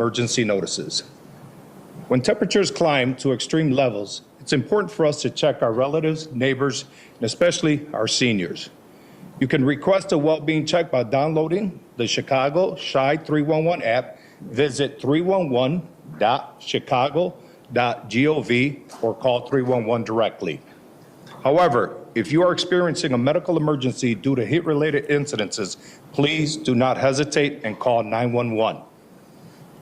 emergency notices. When temperatures climb to extreme levels, it's important for us to check our relatives, neighbors, and especially our seniors. You can request a well-being check by downloading the Chicago Shy 311 app, visit 311.chicago.gov or call 311 directly. However, if you are experiencing a medical emergency due to heat-related incidences, please do not hesitate and call 911.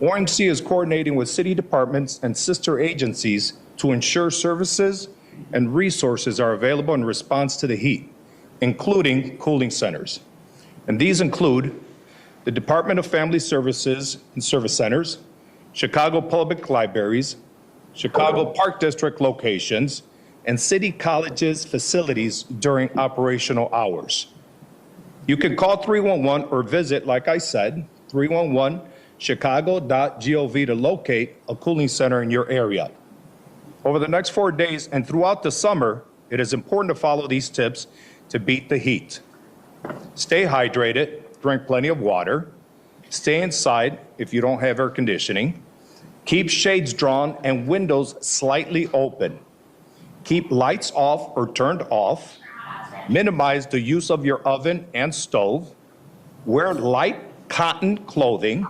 ORMC is coordinating with city departments and sister agencies to ensure services and resources are available in response to the heat, including cooling centers. And these include the Department of Family Services and Service Centers, Chicago Public Libraries, Chicago Park District locations, and city colleges facilities during operational hours. You can call 311 or visit, like I said, 311chicago.gov to locate a cooling center in your area. Over the next 4 days and throughout the summer, it is important to follow these tips to beat the heat. Stay hydrated, drink plenty of water, stay inside if you don't have air conditioning, keep shades drawn and windows slightly open, keep lights off or turned off, minimize the use of your oven and stove, wear light cotton clothing,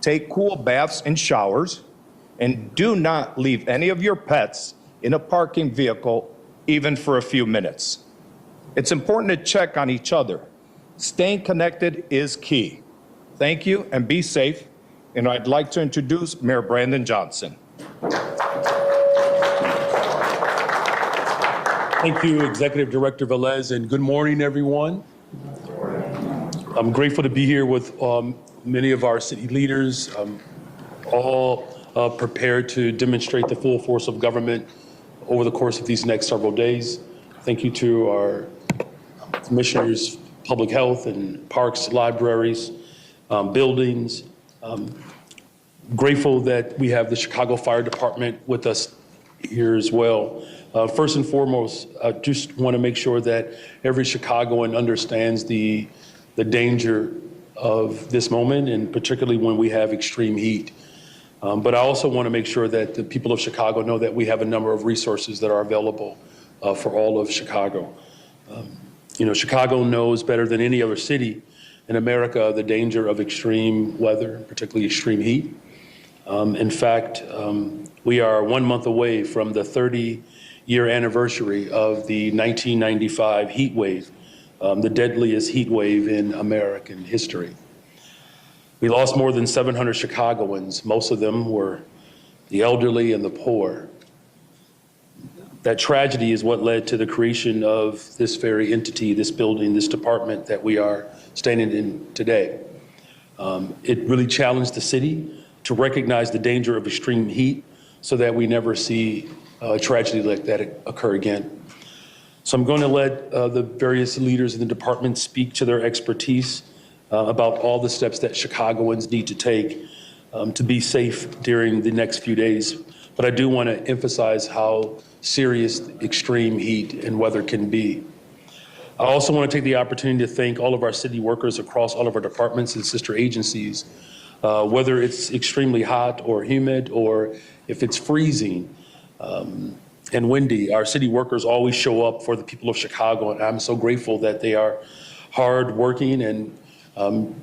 take cool baths and showers, and do not leave any of your pets in a parking vehicle even for a few minutes. It's important to check on each other. Staying connected is key. Thank you and be safe. And I'd like to introduce Mayor Brandon Johnson. Thank you, Executive Director Velez, and good morning, everyone. I'm grateful to be here with many of our city leaders, all prepared to demonstrate the full force of government over the course of these next several days. Thank you to our commissioners, public health and parks, libraries, buildings. Grateful that we have the Chicago Fire Department with us here as well. First and foremost, I just want to make sure that every Chicagoan understands the danger of this moment, and particularly when we have extreme heat. But I also want to make sure that the people of Chicago know that we have a number of resources that are available for all of Chicago. Chicago knows better than any other city in America the danger of extreme weather, particularly extreme heat. In fact, we are 1 month away from the 30-year anniversary of the 1995 heat wave, the deadliest heat wave in American history. We lost more than 700 Chicagoans. Most of them were the elderly and the poor. That tragedy is what led to the creation of this very entity, this building, this department that we are standing in today. It really challenged the city to recognize the danger of extreme heat so that we never see a tragedy like that occur again. So I'm going to let the various leaders in the department speak to their expertise about all the steps that Chicagoans need to take to be safe during the next few days. But I do want to emphasize how serious extreme heat and weather can be. I also want to take the opportunity to thank all of our city workers across all of our departments and sister agencies. Whether it's extremely hot or humid or if it's freezing and windy, our city workers always show up for the people of Chicago, and I'm so grateful that they are hard working and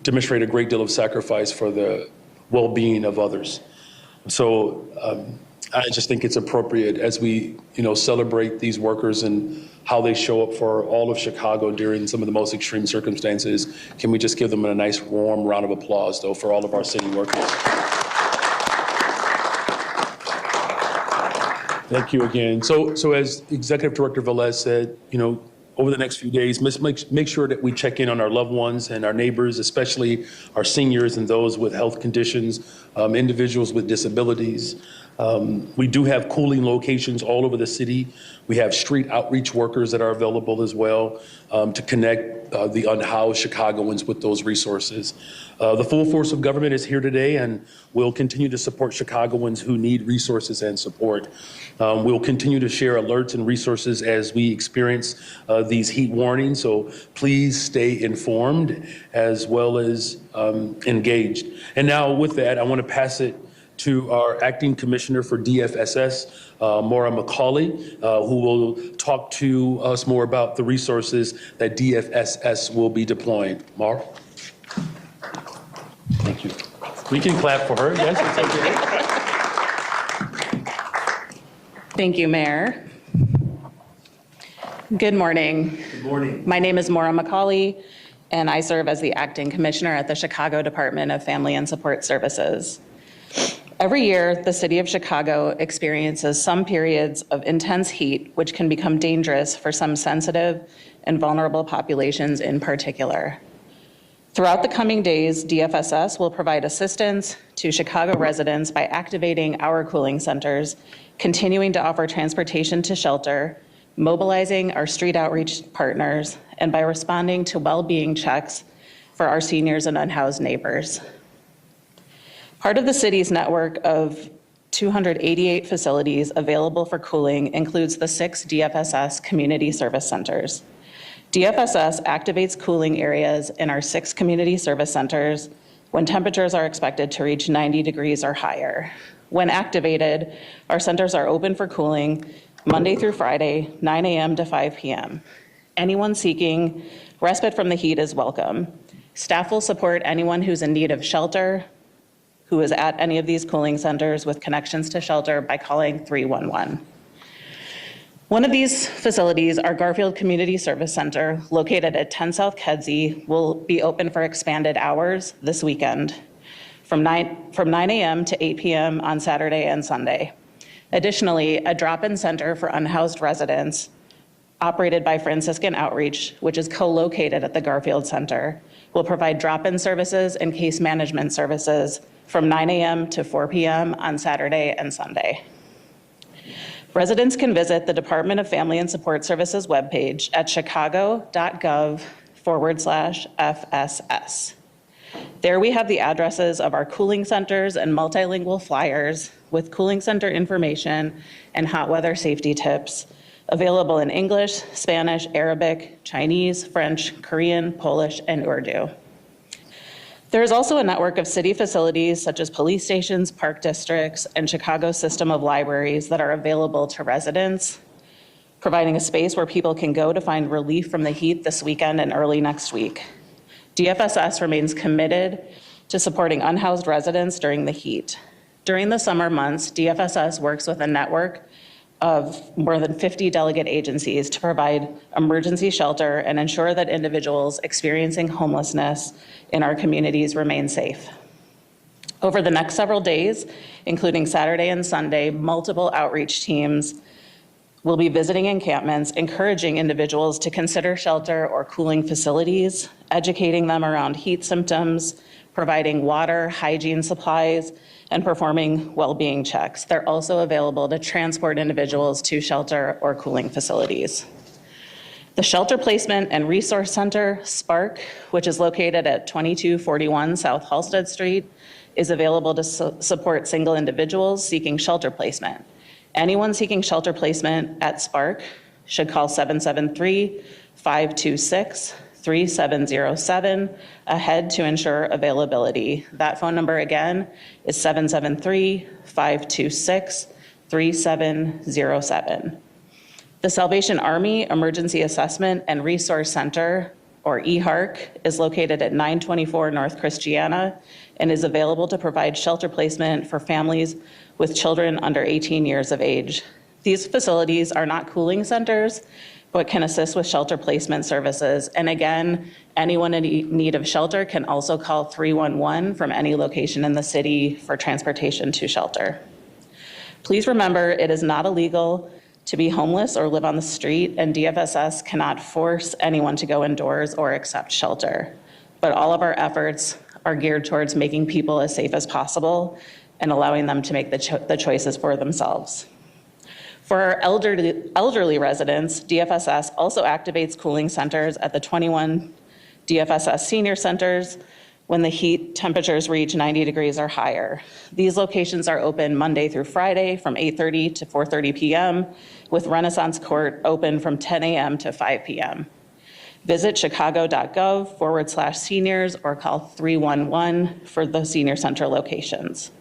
demonstrate a great deal of sacrifice for the well-being of others. So I just think it's appropriate as we celebrate these workers and how they show up for all of Chicago during some of the most extreme circumstances. Can we just give them a nice warm round of applause, though, for all of our city workers? Thank you again. So as Executive Director Velez said, over the next few days, make sure that we check in on our loved ones and our neighbors, especially our seniors and those with health conditions, individuals with disabilities. We do have cooling locations all over the city. We have street outreach workers that are available as well to connect the unhoused Chicagoans with those resources. The full force of government is here today and will continue to support Chicagoans who need resources and support. We'll continue to share alerts and resources as we experience these heat warnings, so please stay informed as well as engaged. And now with that, I want to pass it to our acting commissioner for DFSS, Maura McCauley, who will talk to us more about the resources that DFSS will be deploying. Maura? Thank you. We can clap for her, yes, it's okay. Thank you, Mayor. Good morning. Good morning. My name is Maura McCauley, and I serve as the acting commissioner at the Chicago Department of Family and Support Services. Every year, the city of Chicago experiences some periods of intense heat, which can become dangerous for some sensitive and vulnerable populations in particular. Throughout the coming days, DFSS will provide assistance to Chicago residents by activating our cooling centers, continuing to offer transportation to shelter, mobilizing our street outreach partners, and by responding to well-being checks for our seniors and unhoused neighbors. Part of the city's network of 288 facilities available for cooling includes the 6 DFSS community service centers. DFSS activates cooling areas in our 6 community service centers when temperatures are expected to reach 90 degrees or higher. When activated, our centers are open for cooling Monday through Friday, 9 a.m. to 5 p.m. Anyone seeking respite from the heat is welcome. Staff will support anyone who's in need of shelter, who is at any of these cooling centers with connections to shelter by calling 311. One of these facilities, our Garfield Community Service Center, located at 10 South Kedzie, will be open for expanded hours this weekend from 9 a.m. to 8 p.m. on Saturday and Sunday. Additionally, a drop-in center for unhoused residents operated by Franciscan Outreach, which is co-located at the Garfield Center, will provide drop-in services and case management services from 9 a.m. to 4 p.m. on Saturday and Sunday. Residents can visit the Department of Family and Support Services webpage at chicago.gov/FSS. There we have the addresses of our cooling centers and multilingual flyers with cooling center information and hot weather safety tips available in English, Spanish, Arabic, Chinese, French, Korean, Polish, and Urdu. There is also a network of city facilities such as police stations, park districts, and Chicago's system of libraries that are available to residents, providing a space where people can go to find relief from the heat this weekend and early next week. DFSS remains committed to supporting unhoused residents during the heat. During the summer months, DFSS works with a network of more than 50 delegate agencies to provide emergency shelter and ensure that individuals experiencing homelessness in our communities remain safe. Over the next several days, including Saturday and Sunday, multiple outreach teams will be visiting encampments, encouraging individuals to consider shelter or cooling facilities, educating them around heat symptoms, providing water, hygiene supplies, and performing well-being checks. They're also available to transport individuals to shelter or cooling facilities. The Shelter Placement and Resource Center, SPARC, which is located at 2241 South Halsted Street, is available to support single individuals seeking shelter placement. Anyone seeking shelter placement at SPARC should call 773-526-3707 ahead to ensure availability. That phone number again is 773-526-3707. The Salvation Army Emergency Assessment and Resource Center, or EHARC, is located at 924 North Christiana and is available to provide shelter placement for families with children under 18 years of age. These facilities are not cooling centers, but can assist with shelter placement services. And again, anyone in need of shelter can also call 311 from any location in the city for transportation to shelter. Please remember, it is not illegal to be homeless or live on the street, and DFSS cannot force anyone to go indoors or accept shelter. But all of our efforts are geared towards making people as safe as possible and allowing them to make the choices for themselves. For our elderly residents, DFSS also activates cooling centers at the 21 DFSS senior centers when the heat temperatures reach 90 degrees or higher. These locations are open Monday through Friday from 8:30 to 4:30 p.m., with Renaissance Court open from 10 a.m. to 5 p.m. Visit chicago.gov/seniors or call 311 for the senior center locations.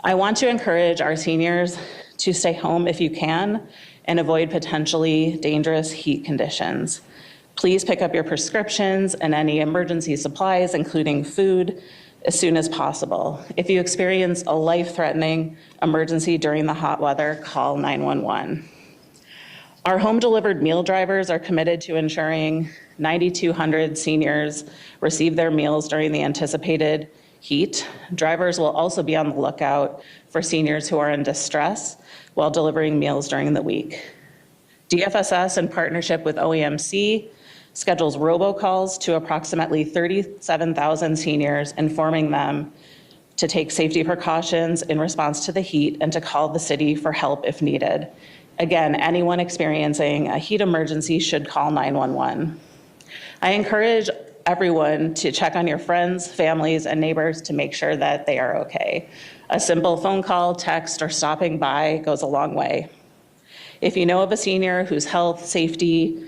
I want to encourage our seniors to stay home if you can and avoid potentially dangerous heat conditions. Please pick up your prescriptions and any emergency supplies, including food, as soon as possible. If you experience a life-threatening emergency during the hot weather, call 911. Our home-delivered meal drivers are committed to ensuring 9,200 seniors receive their meals during the anticipated heat. Drivers will also be on the lookout for seniors who are in distress while delivering meals during the week. DFSS, in partnership with OEMC, schedules robocalls to approximately 37,000 seniors, informing them to take safety precautions in response to the heat and to call the city for help if needed. Again, anyone experiencing a heat emergency should call 911. I encourage everyone to check on your friends, families, and neighbors to make sure that they are okay. A simple phone call, text, or stopping by goes a long way. If you know of a senior whose health, safety,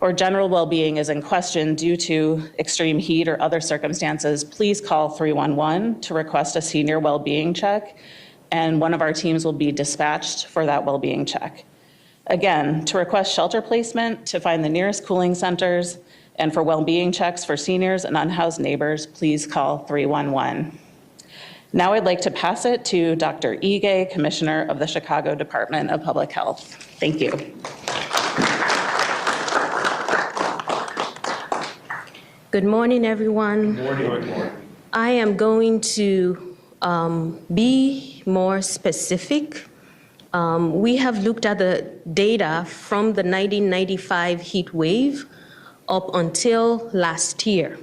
or general well-being is in question due to extreme heat or other circumstances, please call 311 to request a senior well-being check, and one of our teams will be dispatched for that well-being check. Again, to request shelter placement, to find the nearest cooling centers, and for well-being checks for seniors and unhoused neighbors, please call 311. Now I'd like to pass it to Dr. Ige, Commissioner of the Chicago Department of Public Health. Thank you. Good morning, everyone. Good morning. I am going to be more specific. We have looked at the data from the 1995 heat wave up until last year.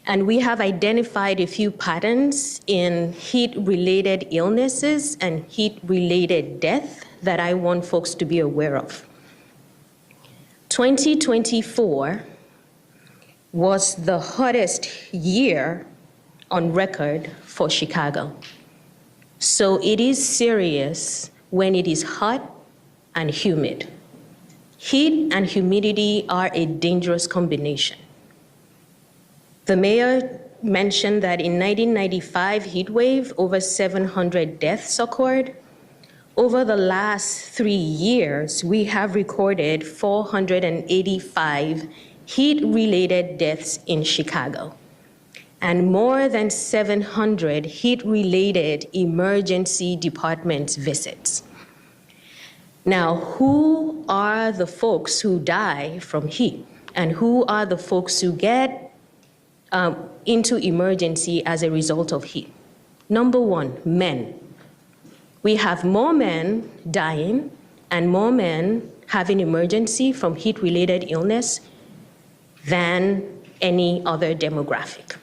And we have identified a few patterns in heat-related illnesses and heat-related death that I want folks to be aware of. 2024 was the hottest year on record for Chicago. So it is serious when it is hot and humid. Heat and humidity are a dangerous combination. The mayor mentioned that in 1995 heat wave, over 700 deaths occurred. Over the last 3 years, we have recorded 485 heat-related deaths in Chicago, and more than 700 heat-related emergency department visits. Now, who are the folks who die from heat, and who are the folks who get into emergency as a result of heat? Number one, men. We have more men dying and more men having emergency from heat-related illness than any other demographic.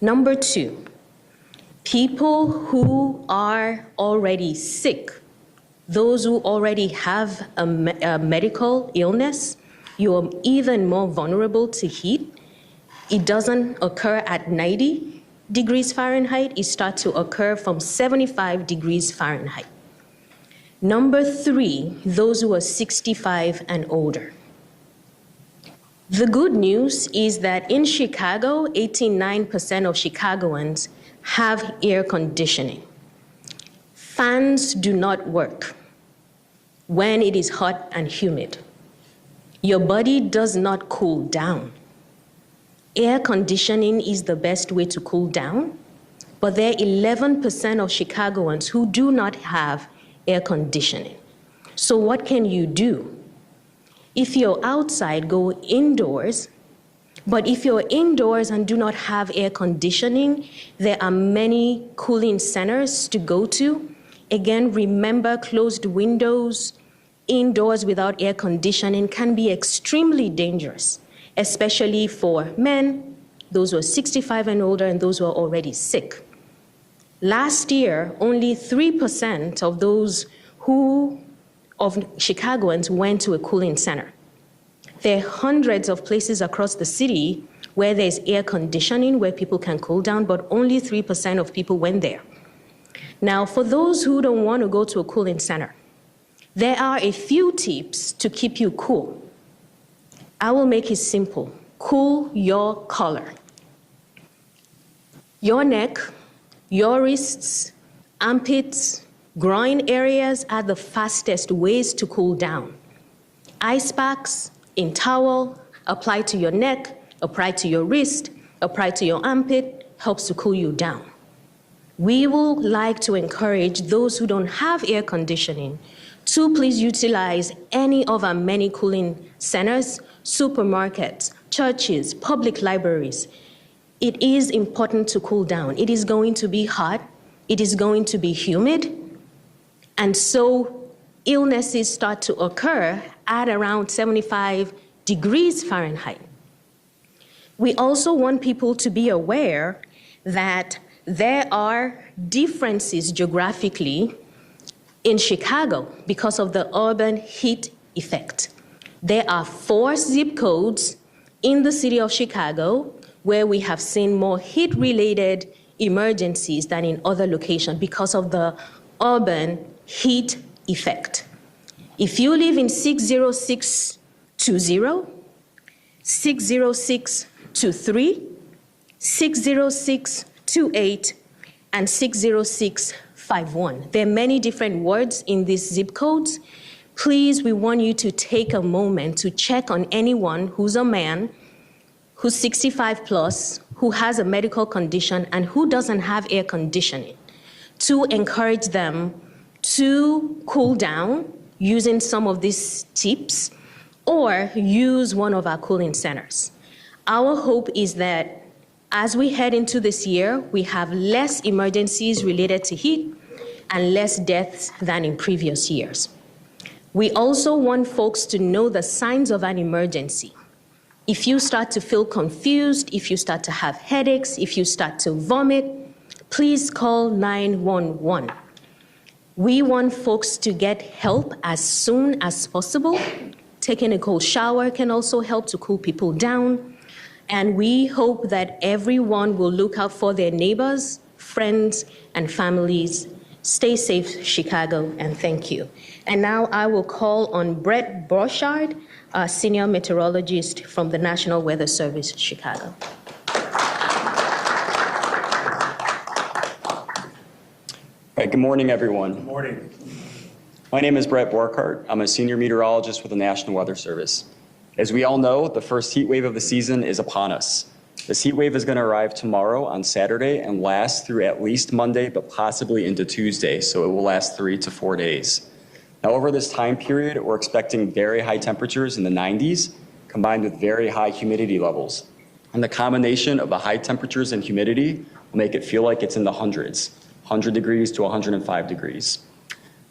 Number two, people who are already sick, those who already have a medical illness, you are even more vulnerable to heat. It doesn't occur at 90 degrees Fahrenheit, it starts to occur from 75 degrees Fahrenheit. Number three, those who are 65 and older. The good news is that in Chicago, 89% of Chicagoans have air conditioning. Fans do not work when it is hot and humid. Your body does not cool down. Air conditioning is the best way to cool down, but there are 11% of Chicagoans who do not have air conditioning. So what can you do? If you're outside, go indoors. But if you're indoors and do not have air conditioning, there are many cooling centers to go to. Again, remember, closed windows, indoors without air conditioning can be extremely dangerous, especially for men, those who are 65 and older, and those who are already sick. Last year, only 3% of Chicagoans went to a cooling center. There are hundreds of places across the city where there's air conditioning, where people can cool down, but only 3% of people went there. Now, for those who don't want to go to a cooling center, there are a few tips to keep you cool. I will make it simple. Cool your collar. Your neck, your wrists, armpits, groin areas are the fastest ways to cool down. Ice packs in towel, apply to your neck, apply to your wrist, apply to your armpit, helps to cool you down. We will like to encourage those who don't have air conditioning to please utilize any of our many cooling centers, supermarkets, churches, public libraries. It is important to cool down. It is going to be hot. It is going to be humid. And so illnesses start to occur at around 75 degrees Fahrenheit. We also want people to be aware that there are differences geographically in Chicago because of the urban heat effect. There are 4 zip codes in the city of Chicago where we have seen more heat-related emergencies than in other locations because of the urban heat effect. If you live in 60620, 60623, 60628, and 60651. There are many different words in these zip codes. Please, we want you to take a moment to check on anyone who's a man, who's 65 plus, who has a medical condition, and who doesn't have air conditioning, to encourage them to cool down using some of these tips or use one of our cooling centers. Our hope is that as we head into this year, we have less emergencies related to heat and less deaths than in previous years. We also want folks to know the signs of an emergency. If you start to feel confused, if you start to have headaches, if you start to vomit, please call 911. We want folks to get help as soon as possible. Taking a cold shower can also help to cool people down. And we hope that everyone will look out for their neighbors, friends, and families. Stay safe, Chicago, and thank you. And now I will call on Brett Borchardt, a senior meteorologist from the National Weather Service, Chicago. All right, good morning, everyone. Good morning. My name is Brett Borchardt. I'm a senior meteorologist with the National Weather Service. As we all know, the first heat wave of the season is upon us. This heat wave is going to arrive tomorrow on Saturday and last through at least Monday, but possibly into Tuesday, so it will last 3 to 4 days. Now, over this time period, we're expecting very high temperatures in the 90s, combined with very high humidity levels. And the combination of the high temperatures and humidity will make it feel like it's in the hundreds, 100 degrees to 105 degrees.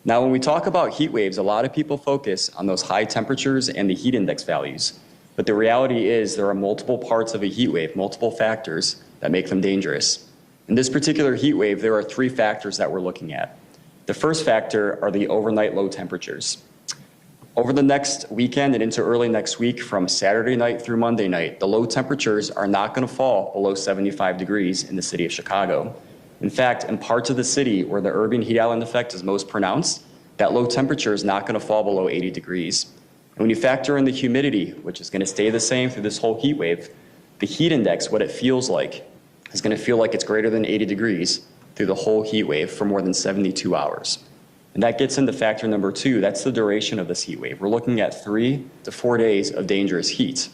Now, when we talk about heat waves, a lot of people focus on those high temperatures and the heat index values. But the reality is there are multiple parts of a heat wave, multiple factors that make them dangerous. In this particular heat wave, there are 3 factors that we're looking at. The first factor are the overnight low temperatures. Over the next weekend and into early next week, from Saturday night through Monday night, the low temperatures are not going to fall below 75 degrees in the city of Chicago. In fact, in parts of the city where the urban heat island effect is most pronounced, that low temperature is not going to fall below 80 degrees. And when you factor in the humidity, which is going to stay the same through this whole heat wave, the heat index, what it feels like, is going to feel like it's greater than 80 degrees through the whole heat wave for more than 72 hours. And that gets into factor number 2. That's the duration of this heat wave. We're looking at 3 to 4 days of dangerous heat.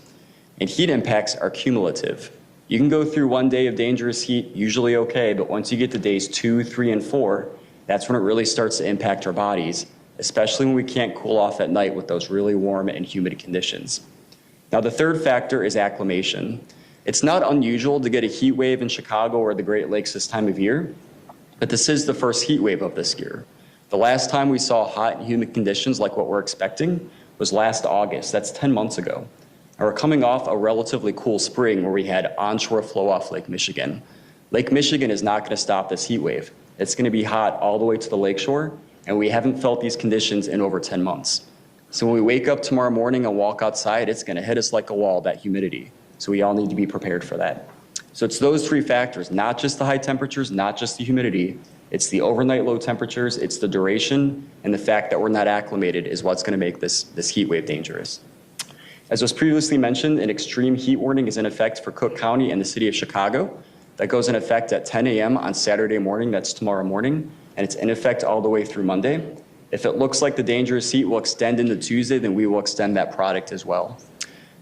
And heat impacts are cumulative. You can go through 1 day of dangerous heat, usually okay, but once you get to days 2, 3, and 4, that's when it really starts to impact our bodies, especially when we can't cool off at night with those really warm and humid conditions. Now, the third factor is acclimation. It's not unusual to get a heat wave in Chicago or the Great Lakes this time of year, but this is the first heat wave of this year. The last time we saw hot and humid conditions like what we're expecting was last August. That's 10 months ago. And we're coming off a relatively cool spring where we had onshore flow off Lake Michigan. Lake Michigan is not going to stop this heat wave. It's going to be hot all the way to the lakeshore, and we haven't felt these conditions in over 10 months. So when we wake up tomorrow morning and walk outside, it's going to hit us like a wall, that humidity. So we all need to be prepared for that. So it's those three factors, not just the high temperatures, not just the humidity. It's the overnight low temperatures, it's the duration, and the fact that we're not acclimated is what's going to make this heat wave dangerous. As was previously mentioned, an extreme heat warning is in effect for Cook County and the city of Chicago. That goes in effect at 10 a.m. on Saturday morning, that's tomorrow morning, and it's in effect all the way through Monday. If it looks like the dangerous heat will extend into Tuesday, then we will extend that product as well.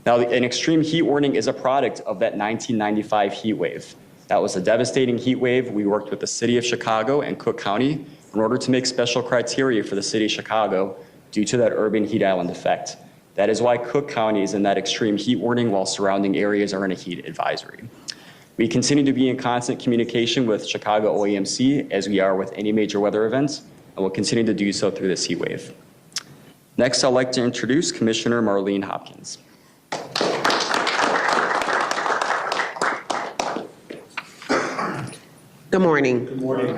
Now, an extreme heat warning is a product of that 1995 heat wave. That was a devastating heat wave. We worked with the city of Chicago and Cook County in order to make special criteria for the city of Chicago due to that urban heat island effect. That is why Cook County is in that extreme heat warning while surrounding areas are in a heat advisory. We continue to be in constant communication with Chicago OEMC as we are with any major weather events, and we'll continue to do so through this heat wave. Next, I'd like to introduce Commissioner Marlene Hopkins. Good morning. Good morning.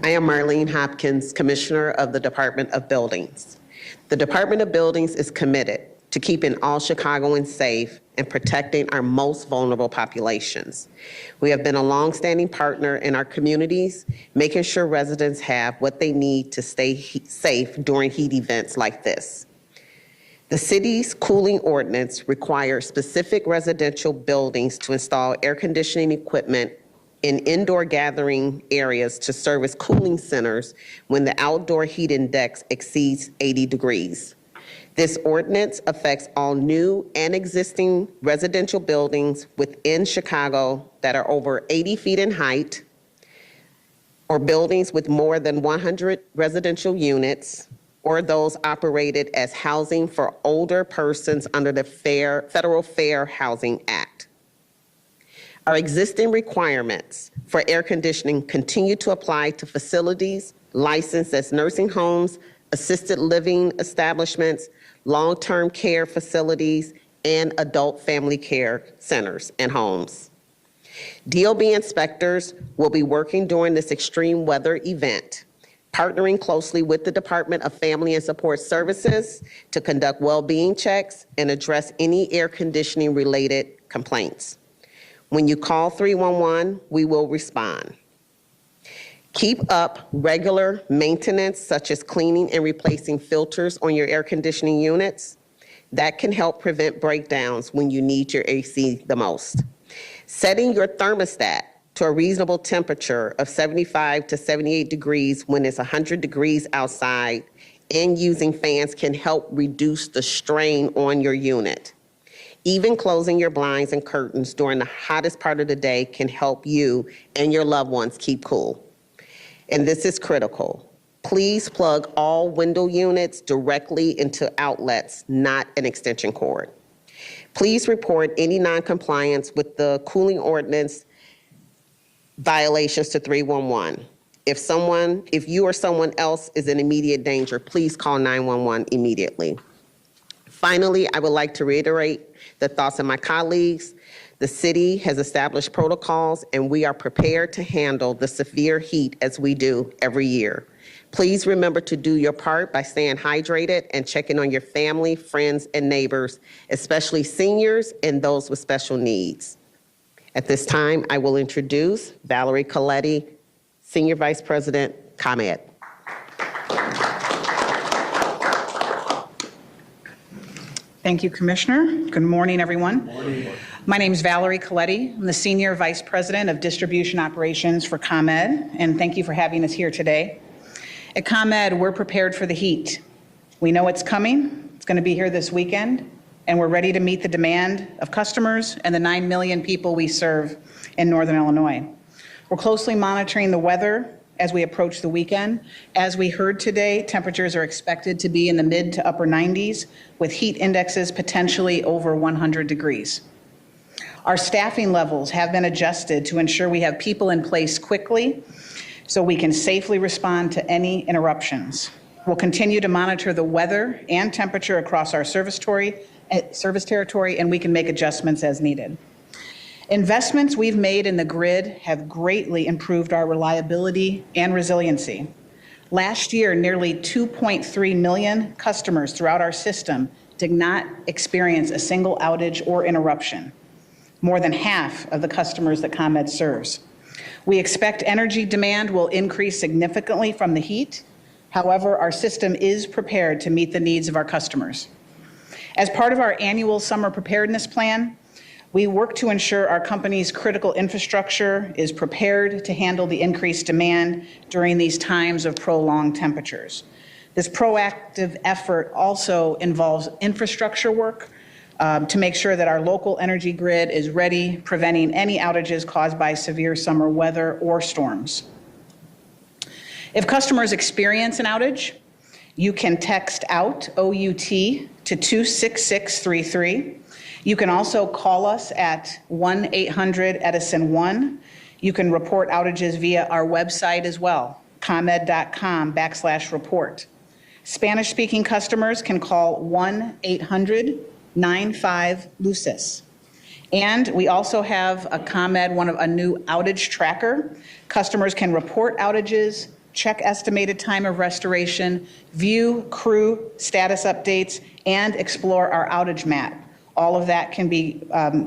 I am Marlene Hopkins, Commissioner of the Department of Buildings. The Department of Buildings is committed to keeping all Chicagoans safe and protecting our most vulnerable populations. We have been a longstanding partner in our communities, making sure residents have what they need to stay safe during heat events like this. The city's cooling ordinance requires specific residential buildings to install air conditioning equipment in indoor gathering areas to serve as cooling centers when the outdoor heat index exceeds 80 degrees. This ordinance affects all new and existing residential buildings within Chicago that are over 80 feet in height, or buildings with more than 100 residential units, or those operated as housing for older persons under the Federal Fair Housing Act. Our existing requirements for air conditioning continue to apply to facilities licensed as nursing homes, assisted living establishments, long-term care facilities, and adult family care centers and homes. DOB inspectors will be working during this extreme weather event, partnering closely with the Department of Family and Support Services to conduct well-being checks and address any air conditioning related complaints. When you call 311, we will respond. Keep up regular maintenance, such as cleaning and replacing filters on your air conditioning units. That can help prevent breakdowns when you need your AC the most. Setting your thermostat to a reasonable temperature of 75 to 78 degrees when it's 100 degrees outside and using fans can help reduce the strain on your unit. Even closing your blinds and curtains during the hottest part of the day can help you and your loved ones keep cool. And this is critical. Please plug all window units directly into outlets, not an extension cord. Please report any non-compliance with the cooling ordinance violations to 311. If you or someone else is in immediate danger, please call 911 immediately. Finally, I would like to reiterate the thoughts of my colleagues. The city has established protocols and we are prepared to handle the severe heat as we do every year. Please remember to do your part by staying hydrated and checking on your family, friends, and neighbors, especially seniors and those with special needs. At this time, I will introduce Valerie Coletti, Senior Vice President, ComEd. Thank you, Commissioner. Good morning, everyone. Good morning. My name is Valerie Coletti. I'm the Senior Vice President of Distribution Operations for ComEd, and thank you for having us here today. At ComEd, we're prepared for the heat. We know it's coming. It's going to be here this weekend, and we're ready to meet the demand of customers and the 9 million people we serve in Northern Illinois. We're closely monitoring the weather as we approach the weekend. As we heard today, temperatures are expected to be in the mid to upper 90s with heat indexes potentially over 100 degrees. Our staffing levels have been adjusted to ensure we have people in place quickly so we can safely respond to any interruptions. We'll continue to monitor the weather and temperature across our service territory, and we can make adjustments as needed. Investments we've made in the grid have greatly improved our reliability and resiliency. Last year, nearly 2.3 million customers throughout our system did not experience a single outage or interruption, more than half of the customers that ComEd serves. We expect energy demand will increase significantly from the heat. However, our system is prepared to meet the needs of our customers. As part of our annual summer preparedness plan, we work to ensure our company's critical infrastructure is prepared to handle the increased demand during these times of prolonged temperatures. This proactive effort also involves infrastructure work to make sure that our local energy grid is ready, preventing any outages caused by severe summer weather or storms. If customers experience an outage, you can text OUT, O-U-T, to 26633. You can also call us at 1-800-EDISON-1. You can report outages via our website as well, comed.com/report. Spanish-speaking customers can call 1-800-95-LUCES. And we also have a ComEd, a new outage tracker. Customers can report outages, check estimated time of restoration, view crew status updates, and explore our outage map. All of that can be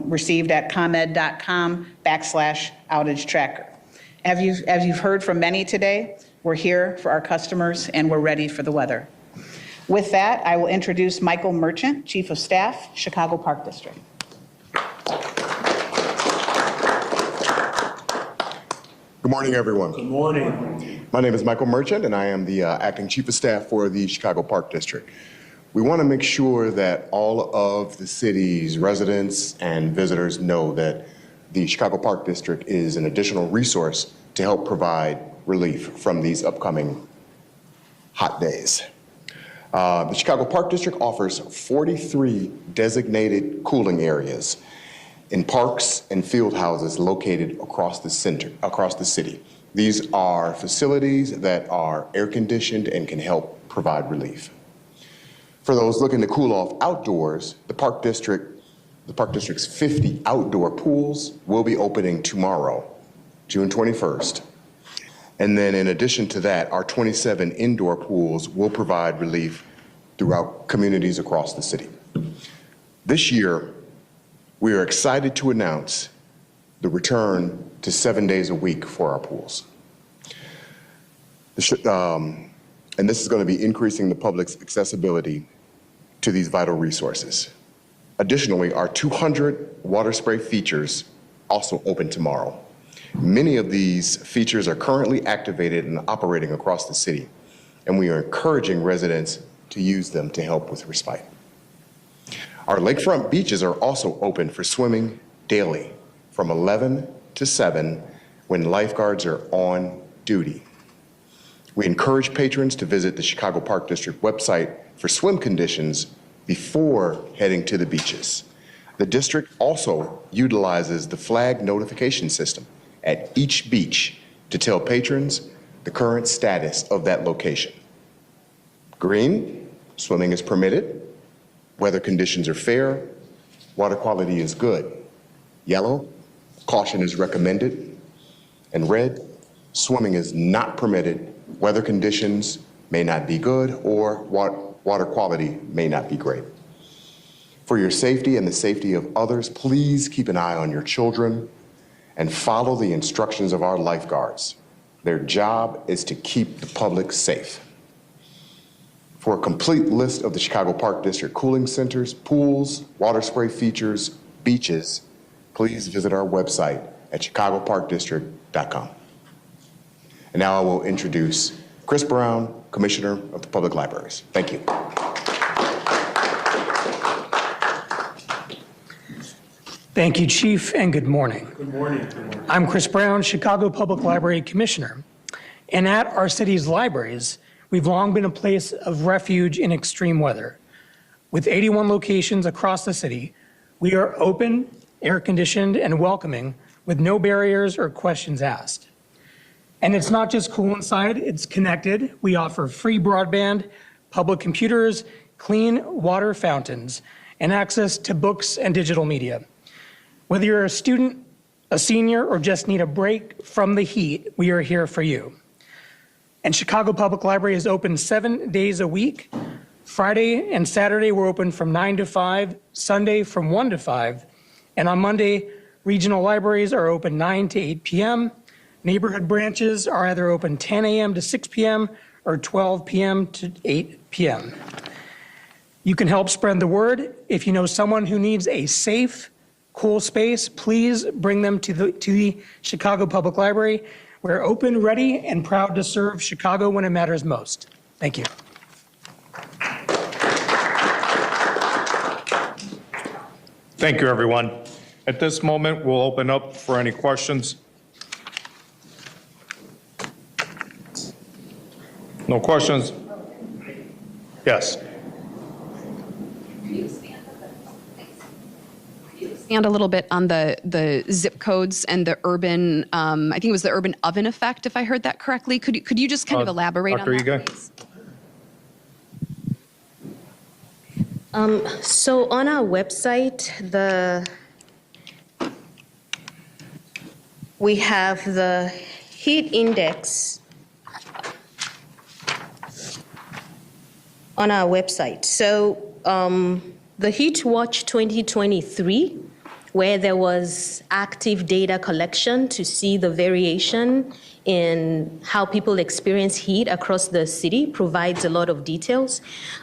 received at comed.com/outage tracker. As you've heard from many today, we're here for our customers and we're ready for the weather. With that, I will introduce Michael Merchant, Chief of Staff, Chicago Park District. Good morning, everyone. Good morning. My name is Michael Merchant, and I am the Acting Chief of Staff for the Chicago Park District. We want to make sure that all of the city's residents and visitors know that the Chicago Park District is an additional resource to help provide relief from these upcoming hot days. The Chicago Park District offers 43 designated cooling areas in parks and field houses located across the city. These are facilities that are air conditioned and can help provide relief. For those looking to cool off outdoors, the Park District's 50 outdoor pools will be opening tomorrow, June 21st. And then in addition to that, our 27 indoor pools will provide relief throughout communities across the city. This year, we are excited to announce the return to 7 days a week for our pools. And this is going to be increasing the public's accessibility to these vital resources. Additionally, our 200 water spray features also open tomorrow. Many of these features are currently activated and operating across the city, and we are encouraging residents to use them to help with respite. Our lakefront beaches are also open for swimming daily from 11 to 7 when lifeguards are on duty. We encourage patrons to visit the Chicago Park District website for swim conditions before heading to the beaches. The district also utilizes the flag notification system at each beach to tell patrons the current status of that location. Green, swimming is permitted. Weather conditions are fair. Water quality is good. Yellow, caution is recommended. And red, swimming is not permitted. Weather conditions may not be good or water quality may not be great. For your safety and the safety of others, please keep an eye on your children and follow the instructions of our lifeguards. Their job is to keep the public safe. For a complete list of the Chicago Park District cooling centers, pools, water spray features, beaches, please visit our website at chicagoparkdistrict.com. And now I will introduce Chris Brown, Commissioner of the Public Libraries. Thank you. Thank you, Chief, and good morning. Good morning. Good morning. I'm Chris Brown, Chicago Public Library Commissioner. And at our city's libraries, we've long been a place of refuge in extreme weather. With 81 locations across the city, we are open, air-conditioned, and welcoming with no barriers or questions asked. And it's not just cool inside, it's connected. We offer free broadband, public computers, clean water fountains, and access to books and digital media. Whether you're a student, a senior, or just need a break from the heat, we are here for you. And Chicago Public Library is open 7 days a week. Friday and Saturday, we're open from 9 to 5, Sunday from 1 to 5. And on Monday, regional libraries are open 9 to 8 p.m. Neighborhood branches are either open 10 a.m. to 6 p.m. or 12 p.m. to 8 p.m. You can help spread the word. If you know someone who needs a safe, cool space, please bring them to the Chicago Public Library. We're open, ready, and proud to serve Chicago when it matters most. Thank you. Thank you, everyone. At this moment, we'll open up for any questions. No questions? Yes. Expand a little bit on the zip codes and the urban, I think it was the urban oven effect, if I heard that correctly. Could you just kind of elaborate on that, Dr. please? So on our website, we have the heat index on our website. So the Heat Watch 2023, where there was active data collection to see the variation in how people experience heat across the city, provides a lot of details.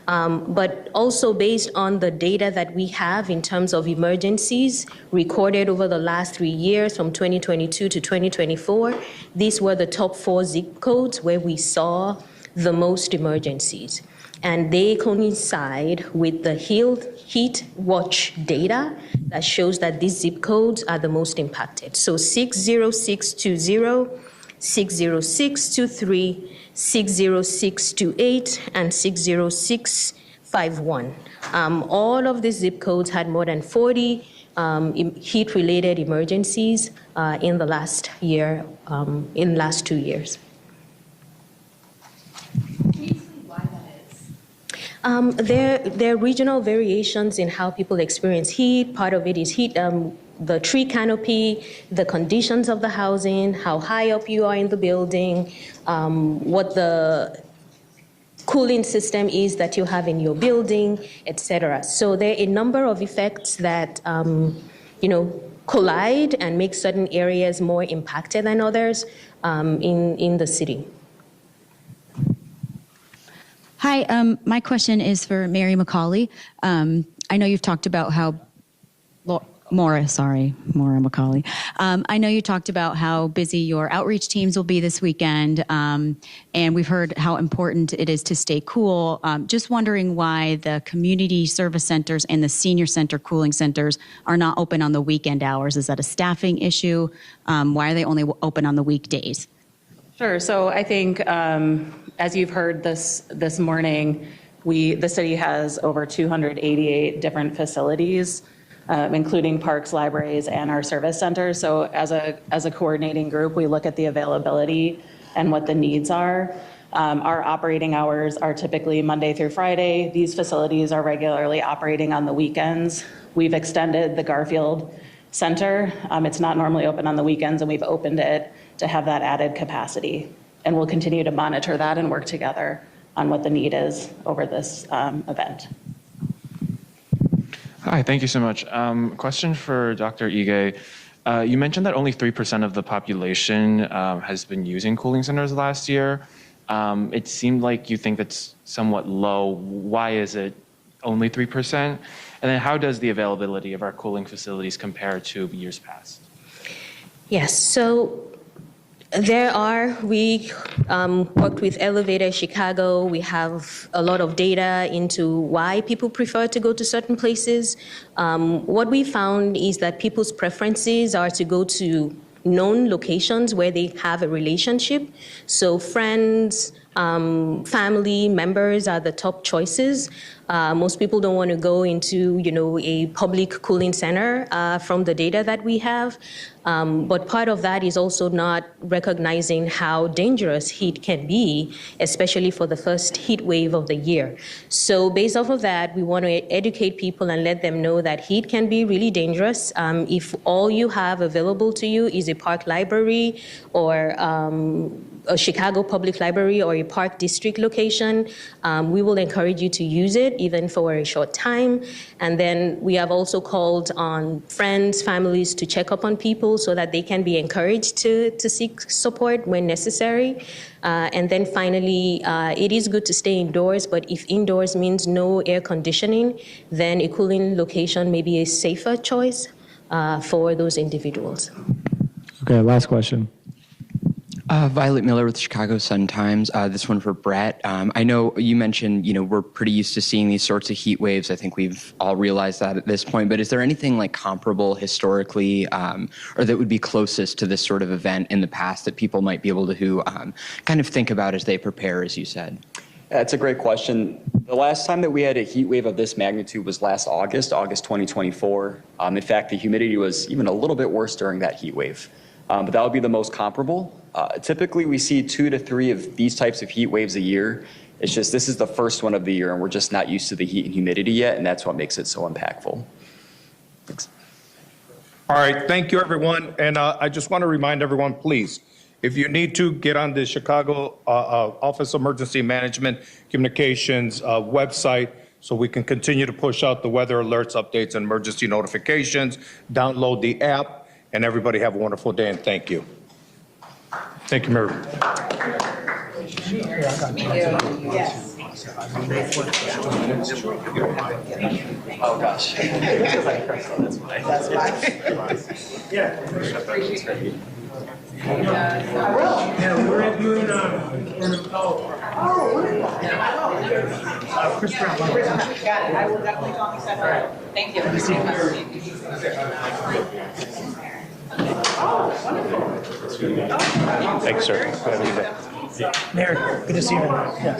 But also based on the data that we have in terms of emergencies recorded over the last 3 years from 2022 to 2024, these were the top 4 zip codes where we saw the most emergencies. And they coincide with the Heat Watch data that shows that these zip codes are the most impacted. So 60620, 60623, 60628, and 60651. All of these zip codes had more than 40 heat-related emergencies in the last year, in the last 2 years. There are regional variations in how people experience heat. Part of it is heat, the tree canopy, the conditions of the housing, how high up you are in the building, what the cooling system is that you have in your building, etc. So there are a number of effects that collide and make certain areas more impacted than others in the city. Hi, my question is for Mary McCauley. I know you've talked about how, Maura McCauley. I know you talked about how busy your outreach teams will be this weekend, and we've heard how important it is to stay cool. Just wondering why the community service centers and the senior center cooling centers are not open on the weekend hours. Is that a staffing issue? Why are they only open on the weekdays? Sure. So I think, as you've heard this morning, the city has over 288 different facilities, including parks, libraries, and our service centers. So as a coordinating group, we look at the availability and what the needs are. Our operating hours are typically Monday through Friday. These facilities are regularly operating on the weekends. We've extended the Garfield Center. It's not normally open on the weekends, and we've opened it to have that added capacity. And we'll continue to monitor that and work together on what the need is over this event. Hi, thank you so much. Question for Dr. Ige. You mentioned that only 3% of the population has been using cooling centers last year. It seemed like you think that's somewhat low. Why is it only 3%? And then how does the availability of our cooling facilities compare to years past? Yes, so we worked with Elevator Chicago. We have a lot of data into why people prefer to go to certain places. What we found is that people's preferences are to go to known locations where they have a relationship. So friends, Family members are the top choices. Most people don't want to go into, a public cooling center from the data that we have. But part of that is also not recognizing how dangerous heat can be, especially for the first heat wave of the year. So based off of that, we want to educate people and let them know that heat can be really dangerous. If all you have available to you is a park library or a Chicago Public Library or a Park District location, we will encourage you to use it even for a short time. And then we have also called on friends, families to check up on people so that they can be encouraged to seek support when necessary. And then finally, it is good to stay indoors, but if indoors means no air conditioning, then a cooling location may be a safer choice for those individuals. Okay, last question. Violet Miller with Chicago Sun-Times. This one for Brett. I know you mentioned, we're pretty used to seeing these sorts of heat waves. I think we've all realized that at this point. But is there anything like comparable historically or that would be closest to this sort of event in the past that people might be able to kind of think about as they prepare, as you said? That's a great question. The last time that we had a heat wave of this magnitude was last August 2024. In fact, the humidity was even a little bit worse during that heat wave. But that would be the most comparable. Typically, we see 2 to 3 of these types of heat waves a year. It's just this is the first one of the year, and we're just not used to the heat and humidity yet, and that's what makes it so impactful. Thanks. All right, thank you, everyone. And I just want to remind everyone, please, if you need to, get on the Chicago Office of Emergency Management Communications website so we can continue to push out the weather alerts, updates, and emergency notifications. Download the app. And everybody have a wonderful day, and thank you. Thank you, Mary. Yes. Oh, gosh. That's why. Yeah. I will. Yeah, we're at you Chris Brown. Got it. I will definitely call you. Thank you. Thanks, sir. Have a good day. Mary, good to see you. Yeah.